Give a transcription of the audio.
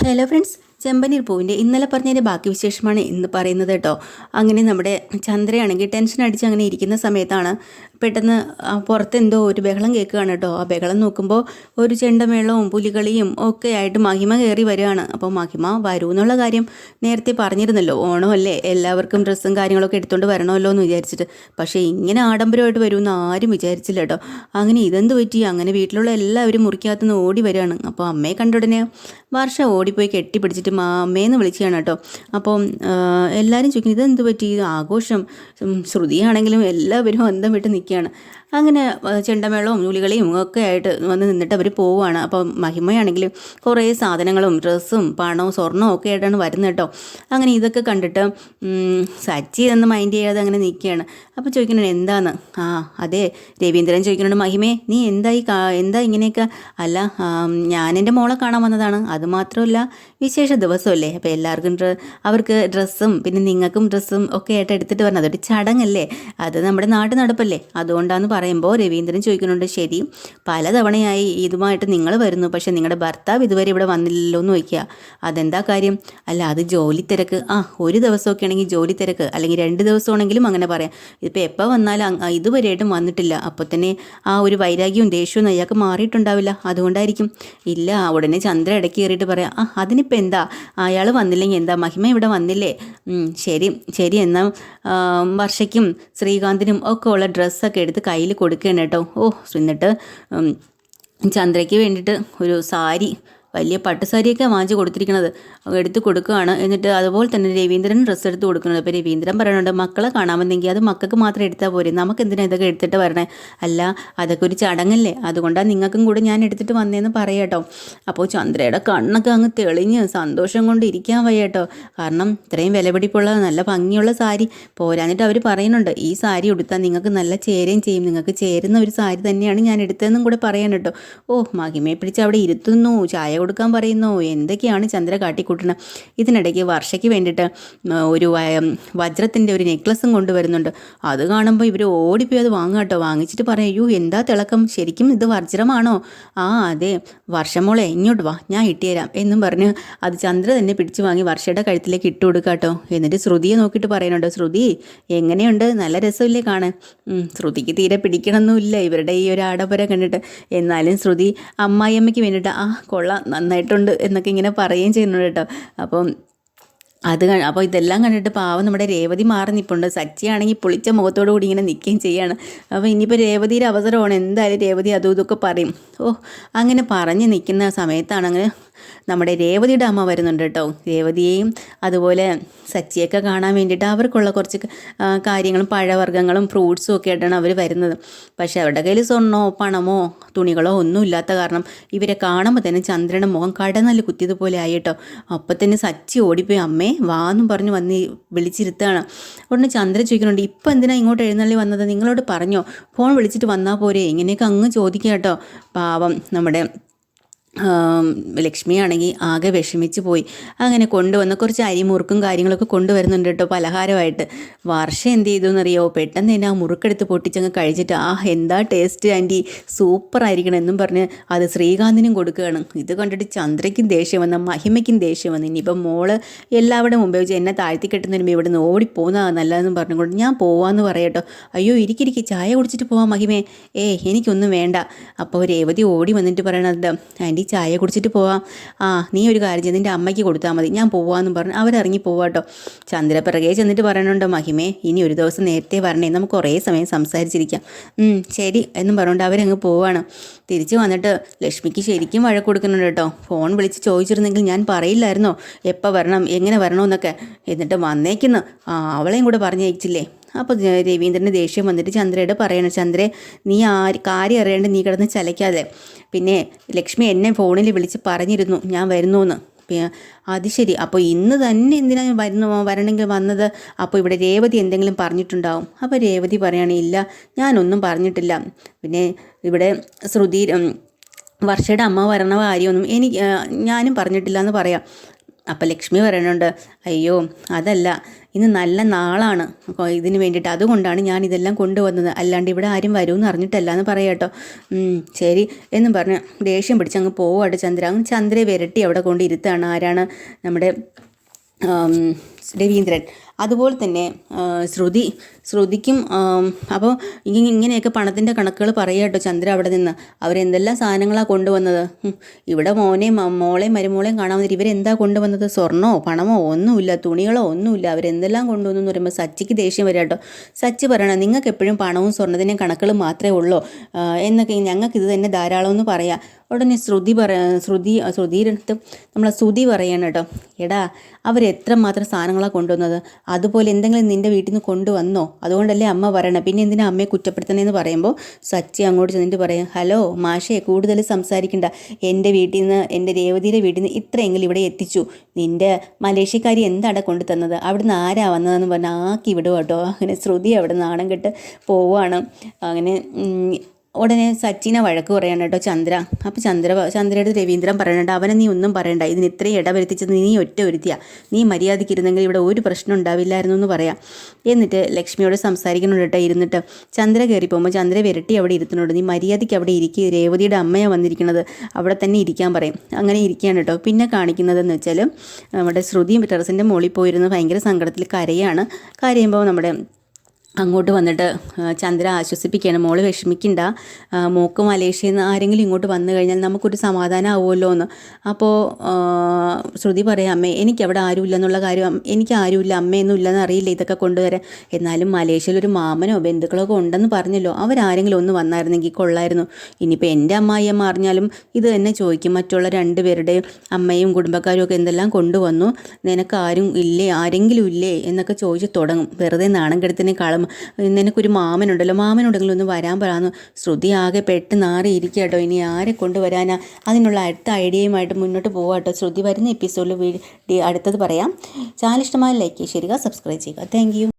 Hello friends, ചെമ്പനീർ പൂവിൻ്റെ ഇന്നലെ പറഞ്ഞതിൻ്റെ ബാക്കി വിശേഷമാണ് ഇന്ന് പറയുന്നത് കേട്ടോ. അങ്ങനെ നമ്മുടെ ചന്ദ്രയാണെങ്കിൽ ടെൻഷൻ അടിച്ച് അങ്ങനെ ഇരിക്കുന്ന സമയത്താണ് പെട്ടെന്ന് പുറത്ത് എന്തോ ഒരു ബഹളം കേൾക്കുകയാണ് കേട്ടോ. ആ ബഹളം നോക്കുമ്പോൾ ഒരു ചെണ്ടമേളവും പുലികളിയും ഒക്കെ ആയിട്ട് മഹിമ കയറി വരികയാണ്. അപ്പോൾ മഹിമ വരൂ എന്നുള്ള കാര്യം നേരത്തെ പറഞ്ഞിരുന്നല്ലോ, ഓണമല്ലേ, എല്ലാവർക്കും ഡ്രസ്സും കാര്യങ്ങളൊക്കെ എടുത്തുകൊണ്ട് വരണമല്ലോ എന്ന് വിചാരിച്ചിട്ട്. പക്ഷേ ഇങ്ങനെ ആഡംബരമായിട്ട് വരുമെന്ന് ആരും വിചാരിച്ചില്ല കേട്ടോ. അങ്ങനെ ഇതെന്ത് പറ്റി, അങ്ങനെ വീട്ടിലുള്ള എല്ലാവരും മുറിക്കകത്തുനിന്ന് ഓടി വരികയാണ്. അപ്പോൾ അമ്മയെ കണ്ട ഉടനെ വർഷ ഓടിപ്പോയി കെട്ടിപ്പിടിച്ചിട്ട് അമ്മയെന്ന് വിളിക്കുകയാണ് കേട്ടോ. അപ്പം എല്ലാവരും ചോദിക്കുന്നത് ഇതെന്ത് പറ്റി, ആഘോഷം. ശ്രുതിയാണെങ്കിലും എല്ലാവരും അന്തം വിട്ട് നിൽക്കുകയാണ്. അങ്ങനെ ചെണ്ടമേളവും നൂലുകളിയും ഒക്കെ ആയിട്ട് വന്ന് നിന്നിട്ട് അവർ പോവുകയാണ്. അപ്പം മഹിമയാണെങ്കിൽ കുറേ സാധനങ്ങളും ഡ്രസ്സും പണവും സ്വർണ്ണവും ഒക്കെ ആയിട്ടാണ് വരുന്നത് കേട്ടോ. അങ്ങനെ ഇതൊക്കെ കണ്ടിട്ട് സച്ചി എന്ന് മൈൻഡ് ചെയ്യാതെ അങ്ങനെ നിൽക്കുകയാണ്. അപ്പോൾ ചോദിക്കണേ എന്താന്ന്. അതെ, രവീന്ദ്രൻ ചോദിക്കുന്നുണ്ട്, മഹിമേ നീ എന്താ ഇങ്ങനെയൊക്കെ. അല്ല, ഞാൻ എൻ്റെ മോളെ കാണാൻ വന്നതാണ്. അതുമാത്രമല്ല, വിശേഷ ദിവസമല്ലേ, അപ്പോൾ എല്ലാവർക്കും അവർക്ക് ഡ്രസ്സും പിന്നെ നിങ്ങൾക്കും ഡ്രസ്സും ഒക്കെ ആയിട്ട് എടുത്തിട്ട് വരണം. അതൊരു ചടങ്ങല്ലേ, അത് നമ്മുടെ നാട്ടു നടപ്പല്ലേ, അതുകൊണ്ടാന്ന് പറയുമ്പോൾ രവീന്ദ്രൻ ചോദിക്കുന്നുണ്ട്, ശരി, പലതവണയായി ഇതുമായിട്ട് നിങ്ങൾ വരുന്നു, പക്ഷെ നിങ്ങളുടെ ഭർത്താവ് ഇതുവരെ ഇവിടെ വന്നില്ലല്ലോ എന്ന് ചോദിക്കുക. അതെന്താ കാര്യം. അല്ല, അത് ജോലി തിരക്ക്. ഒരു ദിവസമൊക്കെ ആണെങ്കിൽ ജോലി തിരക്ക്, അല്ലെങ്കിൽ 2 ദിവസമാണെങ്കിലും അങ്ങനെ പറയാം. ഇതിപ്പോൾ എപ്പോൾ വന്നാലും ഇതുവരെയായിട്ടും വന്നിട്ടില്ല. അപ്പോൾ തന്നെ ആ ഒരു വൈരാഗ്യവും ദേഷ്യവും അയാൾക്ക് മാറിയിട്ടുണ്ടാവില്ല, അതുകൊണ്ടായിരിക്കും. ഇല്ല, ഉടനെ ചന്ദ്ര ഇടയ്ക്ക് കയറിയിട്ട് പറയാം, അതിനിപ്പോൾ എന്താ, അയാൾ വന്നില്ലെങ്കിൽ എന്താ, മഹിമ ഇവിടെ വന്നില്ലേ, ശരി ശരി, എന്നാൽ വർഷയ്ക്കും ശ്രീകാന്തിനും ഒക്കെ ഉള്ള ഡ്രസ്സൊക്കെ എടുത്ത് കയ്യിൽ കൊടുക്കുകയാണ് കേട്ടോ. എന്നിട്ട് ചന്ദ്രയ്ക്ക് വേണ്ടിയിട്ട് ഒരു സാരി, വലിയ പട്ടുസാരിയൊക്കെ വാങ്ങിച്ച് കൊടുത്തിരിക്കുന്നത് എടുത്ത് കൊടുക്കുകയാണ്. എന്നിട്ട് അതുപോലെ തന്നെ രവീന്ദ്രൻ ഡ്രസ്സ് എടുത്ത് കൊടുക്കുന്നത്. അപ്പോൾ രവീന്ദ്രൻ പറയുന്നുണ്ട്, മക്കളെ കാണാമെന്നെങ്കിൽ അത് മക്കൾക്ക് മാത്രം എടുത്താൽ പോരെ, നമുക്ക് എന്തിനാ ഇതൊക്കെ എടുത്തിട്ട് വരണേ. അല്ല, അതൊക്കെ ഒരു ചടങ്ങല്ലേ, അതുകൊണ്ടാണ് നിങ്ങൾക്കും കൂടെ ഞാൻ എടുത്തിട്ട് വന്നതെന്ന് പറയാം കേട്ടോ. അപ്പോൾ ചന്ദ്രയുടെ കണ്ണൊക്കെ അങ്ങ് തെളിഞ്ഞ് സന്തോഷം കൊണ്ട് ഇരിക്കാൻ വയ്യ കേട്ടോ. കാരണം ഇത്രയും വിലപിടിപ്പുള്ള നല്ല ഭംഗിയുള്ള സാരി പോരാഞ്ഞിട്ട് അവർ പറയുന്നുണ്ട്, ഈ സാരി ഉടുത്താൽ നിങ്ങൾക്ക് നല്ല ചേരുകയും ചെയ്യും, നിങ്ങൾക്ക് ചേരുന്ന ഒരു സാരി തന്നെയാണ് ഞാൻ എടുത്തതെന്നും കൂടെ പറയാൻ കേട്ടോ. മഹിമയെ പിടിച്ച് അവിടെ ഇരുത്തുന്നു, ചായ കൊടുക്കാൻ പറയുന്നു, എന്തൊക്കെയാണ് ചന്ദ്ര കാട്ടിക്കൂട്ടണം. ഇതിനിടയ്ക്ക് വർഷയ്ക്ക് വേണ്ടിയിട്ട് ഒരു വജ്രത്തിൻ്റെ ഒരു നെക്ലസും കൊണ്ടുവരുന്നുണ്ട്. അത് കാണുമ്പോൾ ഇവർ ഓടിപ്പോയി അത് വാങ്ങുക കേട്ടോ. വാങ്ങിച്ചിട്ട് പറയും, അയ്യോ എന്താ തിളക്കം, ശരിക്കും ഇത് വജ്രമാണോ. അതെ, വർഷമോളെ ഇങ്ങോട്ട് വാ, ഞാൻ ഇട്ടുതരാം എന്നും പറഞ്ഞ് അത് ചന്ദ്ര തന്നെ പിടിച്ചു വാങ്ങി വർഷയുടെ കഴുത്തിലേക്ക് ഇട്ട് കൊടുക്കുക കേട്ടോ. എന്നിട്ട് ശ്രുതിയെ നോക്കിയിട്ട് പറയുന്നുണ്ട്, ശ്രുതി എങ്ങനെയുണ്ട്, നല്ല രസമില്ലേ കാണാൻ. ശ്രുതിക്ക് തീരെ പിടിക്കണമെന്നില്ല ഇവരുടെ ഈ ഒരു ആഡംബരം കണ്ടിട്ട്. എന്നാലും ശ്രുതി അമ്മായിയമ്മയ്ക്ക് വേണ്ടിയിട്ട് കൊള്ളാം, നന്നായിട്ടുണ്ട് എന്നൊക്കെ ഇങ്ങനെ പറയുകയും ചെയ്യുന്നുണ്ട് കേട്ടോ. അപ്പോൾ ഇതെല്ലാം കണ്ടിട്ട് പാവം നമ്മുടെ രേവതി മാറി നിൽപ്പുണ്ട്. സച്ചിയാണെങ്കിൽ പൊളിച്ച മുഖത്തോടു കൂടി ഇങ്ങനെ നിൽക്കുകയും ചെയ്യാണ്. അപ്പോൾ ഇനിയിപ്പോൾ രേവതിയുടെ അവസരമാണ്, എന്തായാലും രേവതി അതും ഇതൊക്കെ പറയും. അങ്ങനെ പറഞ്ഞ് നിൽക്കുന്ന സമയത്താണ് അങ്ങനെ നമ്മുടെ രേവതിയുടെ അമ്മ വരുന്നുണ്ട് കേട്ടോ. രേവതിയെയും അതുപോലെ സച്ചിയൊക്കെ കാണാൻ വേണ്ടിയിട്ട് അവർക്കുള്ള കുറച്ച് കാര്യങ്ങളും പഴവർഗ്ഗങ്ങളും ഫ്രൂട്ട്സും ഒക്കെ ആയിട്ടാണ് അവർ വരുന്നത്. പക്ഷേ അവരുടെ കയ്യിൽ സ്വർണ്ണമോ പണമോ തുണികളോ ഒന്നും ഇല്ലാത്ത കാരണം ഇവരെ കാണുമ്പോൾ തന്നെ ചന്ദ്രൻ്റെ മുഖം കടന്നല് കുത്തിയതുപോലെ ആയി കേട്ടോ. അപ്പോൾ തന്നെ സച്ചി ഓടിപ്പോയി അമ്മേ വാന്നും പറഞ്ഞ് വന്ന് വിളിച്ചിരുത്താണ്. ഉടനെ ചന്ദ്ര ചോദിക്കുന്നുണ്ട്, ഇപ്പം എന്തിനാണ് ഇങ്ങോട്ട് എഴുന്നള്ളി വന്നത്, നിങ്ങളോട് പറഞ്ഞോ, ഫോൺ വിളിച്ചിട്ട് വന്നാൽ പോരെ, ഇങ്ങനെയൊക്കെ അങ്ങ് ചോദിക്കുക കേട്ടോ. പാവം നമ്മുടെ ലക്ഷ്മിയാണെങ്കിൽ ആകെ വിഷമിച്ച് പോയി. അങ്ങനെ കൊണ്ടുവന്ന് കുറച്ച് അരിമുറുക്കും കാര്യങ്ങളൊക്കെ കൊണ്ടുവരുന്നുണ്ട് കേട്ടോ പലഹാരമായിട്ട്. വർഷം എന്ത് ചെയ്തു എന്നറിയോ, പെട്ടെന്ന് തന്നെ ആ മുറുക്കെടുത്ത് പൊട്ടിച്ചങ്ങ് കഴിച്ചിട്ട് എന്താ ടേസ്റ്റ് ആൻറ്റി, സൂപ്പറായിരിക്കണം എന്നും പറഞ്ഞ് അത് ശ്രീകാന്തിനും കൊടുക്കുകയാണ്. ഇത് കണ്ടിട്ട് ചന്ദ്രയ്ക്കും ദേഷ്യം വന്ന, മഹിമയ്ക്കും ദേഷ്യം വന്നു. ഇനിയിപ്പം മോള് എല്ലാവരുടെ മുമ്പേ വെച്ച് എന്നെ താഴ്ത്തി കെട്ടുന്നതിന് ഇവിടെ നിന്ന് ഓടിപ്പോകുന്നതാണ് നല്ലതെന്നും പറഞ്ഞുകൊണ്ട് ഞാൻ പോവാമെന്ന് പറയാട്ടോ. അയ്യോ ഇരിക്കിരിക്കി, ചായ കുടിച്ചിട്ട് പോവാം മഹിമേ. എനിക്കൊന്നും വേണ്ട. അപ്പോൾ രേവതി ഓടി വന്നിട്ട് പറയണത്, ആൻറ്റി ചായ കുടിച്ചിട്ട് പോവാം. നീ ഒരു കാര്യം ചെയ്ത് നിൻ്റെ അമ്മയ്ക്ക് കൊടുത്താൽ മതി, ഞാൻ പോവാമെന്ന് പറഞ്ഞ് അവരിറങ്ങി പോവാട്ടോ. ചന്ദ്ര പിറകെ ചെന്നിട്ട് പറയുന്നുണ്ട്, മഹിമേ ഇനി ഒരു ദിവസം നേരത്തെ വരണേ, നമുക്ക് കുറേ സമയം സംസാരിച്ചിരിക്കാം. ശരി എന്നും പറഞ്ഞുകൊണ്ട് അവരങ്ങ് പോവാണ്. തിരിച്ച് വന്നിട്ട് ലക്ഷ്മിക്ക് ശരിക്കും വഴക്ക് കൊടുക്കുന്നുണ്ട് കേട്ടോ. ഫോൺ വിളിച്ച് ചോദിച്ചിരുന്നെങ്കിൽ ഞാൻ പറയില്ലായിരുന്നോ എപ്പോൾ വരണം എങ്ങനെ വരണമെന്നൊക്കെ. എന്നിട്ട് വന്നേക്കുന്നു, അവളെയും കൂടെ പറഞ്ഞയച്ചില്ലേ. അപ്പോൾ രവീന്ദ്രൻ്റെ ദേഷ്യം വന്നിട്ട് ചന്ദ്രയോട് പറയണം, ചന്ദ്രേ നീ കാര്യം അറിയാണ്ട് നീ കിടന്ന് ചലയ്ക്കാതെ. പിന്നെ ലക്ഷ്മി എന്നെ ഫോണിൽ വിളിച്ച് പറഞ്ഞിരുന്നു ഞാൻ വരുന്നു എന്ന്. അത് ശരി, അപ്പോൾ ഇന്ന് തന്നെ എന്തിനാണ് വരണമെങ്കിൽ വന്നത്, അപ്പോൾ ഇവിടെ രേവതി എന്തെങ്കിലും പറഞ്ഞിട്ടുണ്ടാവും. അപ്പോൾ രേവതി പറയുകയാണെങ്കിൽ ഇല്ല, ഞാനൊന്നും പറഞ്ഞിട്ടില്ല. പിന്നെ ഇവിടെ ശ്രുതി വർഷയുടെ അമ്മ വരണ കാര്യമൊന്നും ഞാനും പറഞ്ഞിട്ടില്ല എന്ന് പറയാം. അപ്പം ലക്ഷ്മി പറയുന്നുണ്ട്, അയ്യോ അതല്ല, ഇന്ന് നല്ല നാളാണ് ഇതിന് വേണ്ടിയിട്ട്, അതുകൊണ്ടാണ് ഞാൻ ഇതെല്ലാം കൊണ്ടുവന്നത്, അല്ലാണ്ട് ഇവിടെ ആരും വരുമെന്ന് അറിഞ്ഞിട്ടല്ല എന്ന് പറയാം കേട്ടോ. ശരി എന്നും പറഞ്ഞ് ദേഷ്യം പിടിച്ച് അങ്ങ് പോവാട്ട് ചന്ദ്ര. അങ്ങ് ചന്ദ്രയെ വിരട്ടി അവിടെ കൊണ്ടിരുത്താണ്. ആരാണ്? നമ്മുടെ രവീന്ദ്രൻ. അതുപോലെ തന്നെ ശ്രുതിക്കും അപ്പോൾ ഇങ്ങനെയൊക്കെ പണത്തിൻ്റെ കണക്കുകൾ പറയുക കേട്ടോ ചന്ദ്ര അവിടെ നിന്ന്. അവരെന്തെല്ലാം സാധനങ്ങളാണ് കൊണ്ടുവന്നത്? ഇവിടെ മോളെയും മരുമോളെയും കാണാൻ വന്നിട്ട് ഇവരെന്താ കൊണ്ടുവന്നത്? സ്വർണ്ണമോ പണമോ ഒന്നുമില്ല, തുണികളോ ഒന്നുമില്ല. അവരെന്തെല്ലാം കൊണ്ടുവന്നു എന്ന് പറയുമ്പോൾ സച്ചിക്ക് ദേഷ്യം വരിക കേട്ടോ. സച്ചി പറയണം, നിങ്ങൾക്ക് എപ്പോഴും പണവും സ്വർണ്ണത്തിൻ്റെയും കണക്കുകൾ മാത്രമേ ഉള്ളൂ എന്നൊക്കെ, ഞങ്ങൾക്ക് ഇത് തന്നെ ധാരാളമെന്ന് പറയാം. ഉടനെ ശ്രുതിയുടെ അടുത്ത് നമ്മളെ ശ്രുതി പറയാണ് കേട്ടോ, എടാ അവരെത്രമാത്രം സാധനങ്ങളാണ് കൊണ്ടുവന്നത്, അതുപോലെ എന്തെങ്കിലും നിൻ്റെ വീട്ടിൽ നിന്ന് കൊണ്ടുവന്നോ? അതുകൊണ്ടല്ലേ അമ്മ പറയണം, പിന്നെ എന്തിനാ അമ്മയെ കുറ്റപ്പെടുത്തണേന്ന് പറയുമ്പോൾ സച്ചി അങ്ങോട്ട് ചെന്നിട്ട് പറയും, ഹലോ മാഷേ, കൂടുതൽ സംസാരിക്കണ്ട. എൻ്റെ വീട്ടിൽ നിന്ന്, എൻ്റെ രേവതിയുടെ വീട്ടിൽ നിന്ന് ഇത്രയെങ്കിലും ഇവിടെ എത്തിച്ചു. നിൻ്റെ മലേഷ്യക്കാരി എന്താണ് കൊണ്ടു തന്നത്? അവിടുന്ന് ആരാ വന്നതെന്ന് പറഞ്ഞാൽ ആക്കി വിടുക കേട്ടോ. അങ്ങനെ ശ്രുതി അവിടെ നാണം കെട്ട് പോവുകയാണ്. അങ്ങനെ ഉടനെ സച്ചിനെ വഴക്ക് പറയാണ് കേട്ടോ ചന്ദ്ര. അപ്പോൾ ചന്ദ്രയുടെ രവീന്ദ്രൻ പറയുന്നുണ്ട്, അവനെ നീ ഒന്നും പറയണ്ട, ഇതിന് ഇത്രയും ഇടവരുത്തിച്ചത് നീ ഒറ്റ ഒരുത്തിയാ, നീ മര്യാദയ്ക്കിരുന്നെങ്കിൽ ഇവിടെ ഒരു പ്രശ്നം ഉണ്ടാവില്ലായിരുന്നു എന്ന് പറയാം. എന്നിട്ട് ലക്ഷ്മിയോട് സംസാരിക്കുന്നുണ്ട് കേട്ടോ ഇരുന്നിട്ട്. ചന്ദ്ര കയറി പോകുമ്പോൾ ചന്ദ്ര വിരട്ടി അവിടെ ഇരുത്തുന്നുണ്ട്, നീ മര്യാദയ്ക്ക് അവിടെ ഇരിക്കുക, രേവതിയുടെ അമ്മയാണ് വന്നിരിക്കുന്നത്, അവിടെ തന്നെ ഇരിക്കാൻ പറയും. അങ്ങനെ ഇരിക്കുകയാണ് കേട്ടോ. പിന്നെ കാണിക്കുന്നതെന്ന് വെച്ചാൽ നമ്മുടെ ശ്രുതിയും ടെറസിൻ്റെ മുകളിൽ പോയിരുന്ന് ഭയങ്കര സങ്കടത്തിൽ കരയുമ്പോൾ നമ്മുടെ അങ്ങോട്ട് വന്നിട്ട് ചന്ദ്ര ആശ്വസിപ്പിക്കുകയാണ്, മോള് വിഷമിക്കണ്ട, മോക്ക് മലേഷ്യയിൽ നിന്ന് ആരെങ്കിലും ഇങ്ങോട്ട് വന്നു കഴിഞ്ഞാൽ നമുക്കൊരു സമാധാനം ആവുമല്ലോ എന്ന്. അപ്പോൾ ശ്രുതി പറയാം, അമ്മേ എനിക്കവിടെ ആരുമില്ല എന്നുള്ള കാര്യം, എനിക്ക് ആരുമില്ല, അമ്മയൊന്നും ഇല്ലെന്ന് അറിയില്ല ഇതൊക്കെ കൊണ്ടുവരാൻ. എന്നാലും മലേഷ്യയിലൊരു മാമനോ ബന്ധുക്കളൊക്കെ ഉണ്ടെന്ന് പറഞ്ഞല്ലോ, അവരാരെങ്കിലും ഒന്ന് വന്നായിരുന്നെങ്കിൽ കൊള്ളായിരുന്നു. ഇനിയിപ്പോൾ എൻ്റെ അമ്മായിയമ്മ അറിഞ്ഞാലും ഇത് തന്നെ ചോദിക്കും, മറ്റുള്ള രണ്ടുപേരുടെയും അമ്മയും കുടുംബക്കാരും ഒക്കെ എന്തെല്ലാം കൊണ്ടുവന്നു, നിനക്ക് ആരെങ്കിലും ഇല്ലേ എന്നൊക്കെ ചോദിച്ച് തുടങ്ങും. വെറുതെ നാണം കെടുത്തിനേക്കാളും നിനക്കൊരു മാമനുണ്ടല്ലോ, മാമനുണ്ടെങ്കിലും ഒന്ന് വരാൻ പറയാമെന്ന്. ശ്രുതി ആകെ പെട്ട് നാറിയിരിക്കുക കേട്ടോ. ഇനി ആരെ കൊണ്ടുവരാനാ? അതിനുള്ള അടുത്ത ഐഡിയയുമായിട്ട് മുന്നോട്ട് പോകാം കേട്ടോ. ശ്രുതി വരുന്ന എപ്പിസോഡിൽ അടുത്തത് പറയാം. ചാനൽ ഇഷ്ടമായ ലൈക്ക് ചെയ്യുക, സബ്സ്ക്രൈബ് ചെയ്യുക. Thank you.